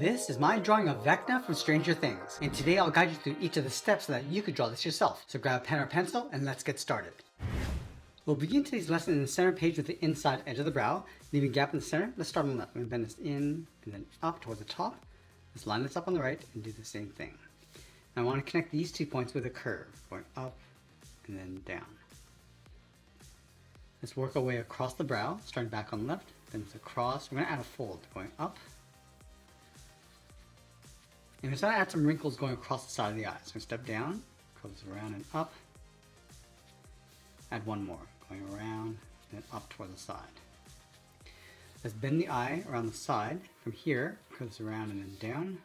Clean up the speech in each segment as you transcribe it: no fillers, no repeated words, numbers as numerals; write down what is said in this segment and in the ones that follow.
This is my drawing of Vecna from Stranger Things, and today I'll guide you through each of the steps so that you could draw this yourself. So grab a pen or pencil and let's get started. We'll begin today's lesson in the center page with the inside edge of the brow, leaving a gap in the center. Let's start on the left. I'm going to bend this in and then up towards the top. Let's line this up on the right and do the same thing. Now I want to connect these 2 points with a curve, going up and then down. Let's work our way across the brow, starting back on the left, then it's across. We're going to add a fold, going up. And we're going to add some wrinkles going across the side of the eye. So we step down, curl this around and up. Add one more, going around and then up toward the side. Let's bend the eye around the side. From here, curl this around and then down.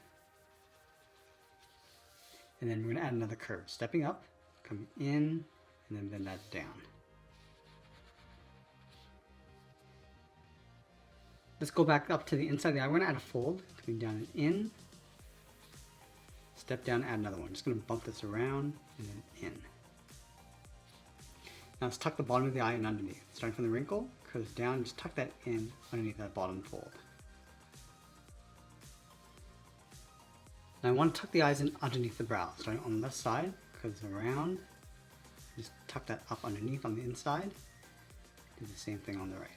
And then we're going to add another curve, stepping up, coming in, and then bend that down. Let's go back up to the inside of the eye. We're going to add a fold, coming down and in. Step down, add another one. Just going to bump this around and then in. Now let's tuck the bottom of the eye in underneath. Starting from the wrinkle, curl this down, just tuck that in underneath that bottom fold. Now I want to tuck the eyes in underneath the brow. Starting on the left side, curl this around, just tuck that up underneath on the inside. Do the same thing on the right.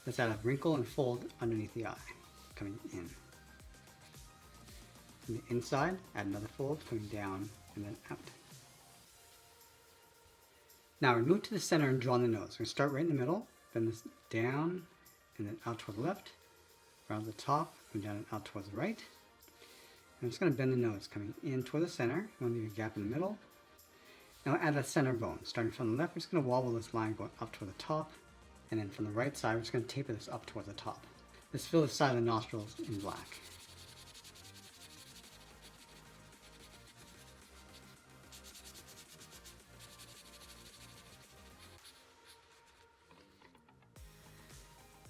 Let's add a wrinkle and fold underneath the eye, coming in. From the inside, add another fold, coming down and then out. Now we move to the center and draw on the nose. We're going to start right in the middle, bend this down and then out toward the left, around the top, come down and out towards the right. I'm just going to bend the nose, coming in toward the center. You want to leave a gap in the middle. Now add a center bone. Starting from the left, we're just going to wobble this line going up toward the top. And then from the right side, we're just going to taper this up towards the top. Let's fill the side of the nostrils in black.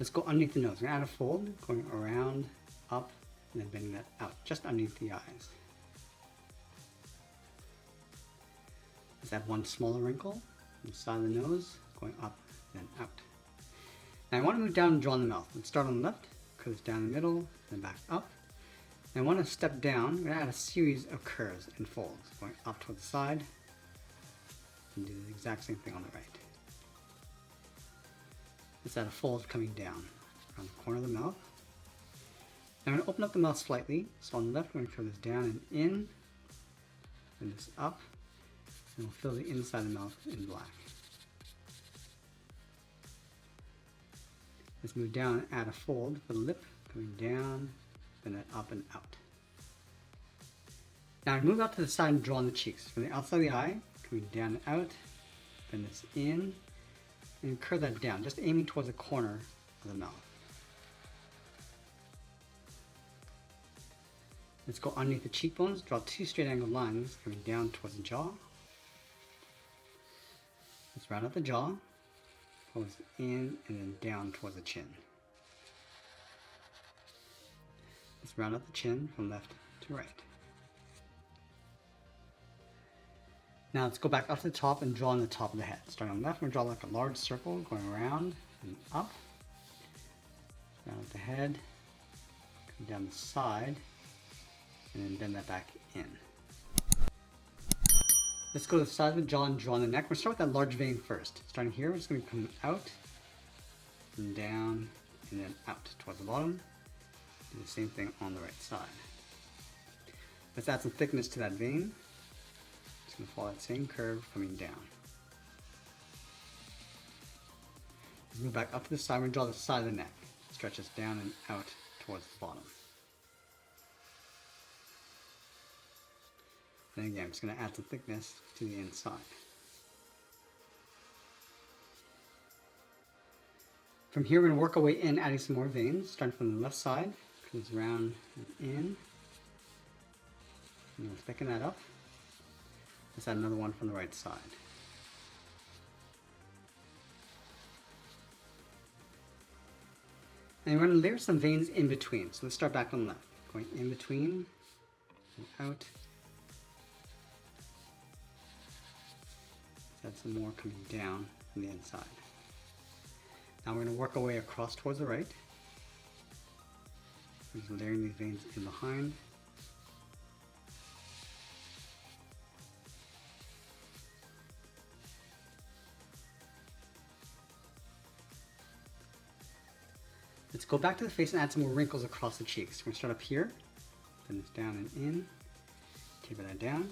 Let's go underneath the nose. We're going to add a fold, going around, up, and then bending that out, just underneath the eyes. Let's add one smaller wrinkle on the side of the nose, going up, then out. Now I want to move down and draw on the mouth. Let's start on the left, curl this down the middle, then back up. Now I want to step down. We're going to add a series of curves and folds, going up toward the side, and do the exact same thing on the right. Let's add a fold coming down around the corner of the mouth. Now I'm going to open up the mouth slightly. So on the left, we're going to curl this down and in, and this up, and we'll fill the inside of the mouth in black. Let's move down and add a fold for the lip, coming down, then that up and out. Now move out to the side and draw on the cheeks. From the outside of the eye, coming down and out, bend this in, and curve that down, just aiming towards the corner of the mouth. Let's go underneath the cheekbones, draw 2 straight angled lines coming down towards the jaw. Let's round out the jaw. Pulls in and then down towards the chin. Let's round out the chin from left to right. Now let's go back up to the top and draw on the top of the head. Starting on the left, we're going to draw like a large circle going around and up. Round out the head, come down the side, and then bend that back in. Let's go to the side of the jaw and draw on the neck. We'll start with that large vein first. Starting here, we're just going to come out and down and then out towards the bottom. Do the same thing on the right side. Let's add some thickness to that vein. Just going to follow that same curve coming down. Let's move back up to the side. We're going to draw the side of the neck. Stretch this down and out towards the bottom. Then again, I'm just going to add some thickness to the inside. From here, we're going to work our way in, adding some more veins, starting from the left side, comes around and in. And we'll thicken that up. Let's add another one from the right side. And we're going to layer some veins in between. So let's start back on the left, going in between and out. Add some more coming down from the inside. Now we're going to work our way across towards the right. Just layering these veins in behind. Let's go back to the face and add some more wrinkles across the cheeks. We're going to start up here, bend this down and in, taper that down,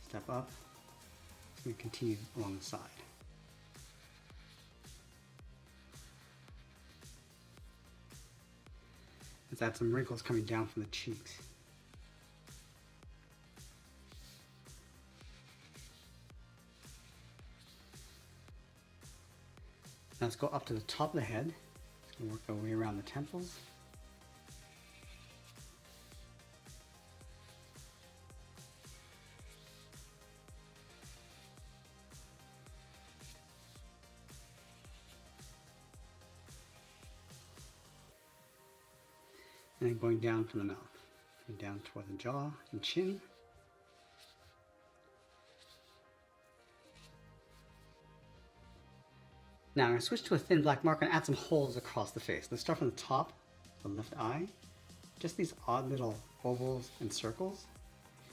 step up. It's going to continue along the side. Let's add some wrinkles coming down from the cheeks. Now let's go up to the top of the head. Let's work our way around the temples. And then going down from the mouth, and down toward the jaw and chin. Now I'm going to switch to a thin black marker and add some holes across the face. Let's start from the top, the left eye. Just these odd little ovals and circles.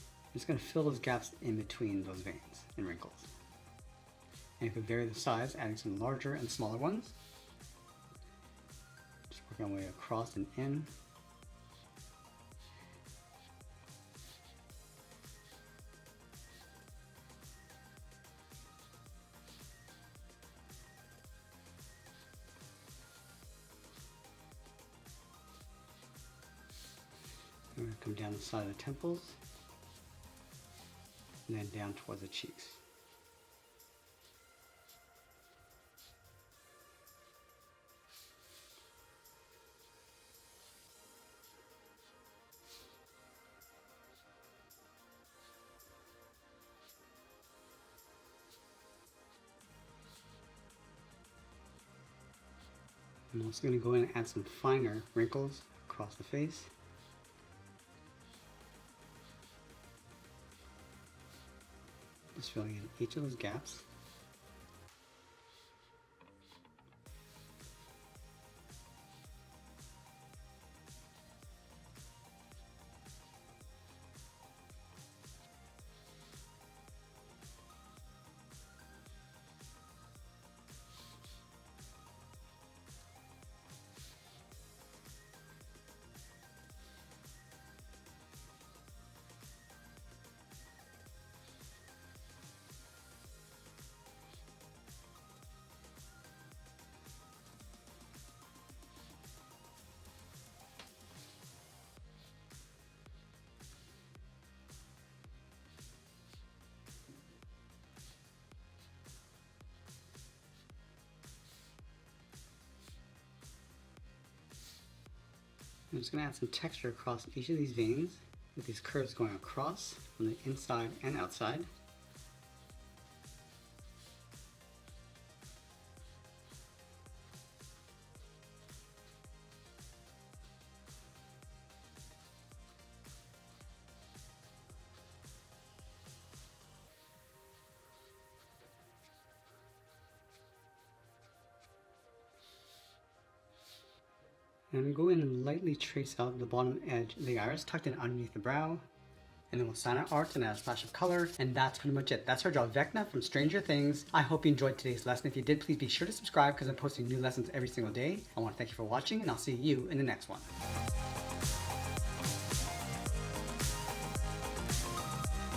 I'm just going to fill those gaps in between those veins and wrinkles. And you can vary the size, adding some larger and smaller ones. Just working our way across and in. I'm going to come down the side of the temples, and then down towards the cheeks. I'm also going to go in and add some finer wrinkles across the face. Just filling in each of those gaps. I'm just going to add some texture across each of these veins with these curves going across on the inside and outside. And go in and lightly trace out the bottom edge of the iris, tucked in underneath the brow. And then we'll sign our art and add a splash of color. And that's pretty much it. That's our job, Vecna from Stranger Things. I hope you enjoyed today's lesson. If you did, please be sure to subscribe because I'm posting new lessons every single day. I want to thank you for watching, and I'll see you in the next one.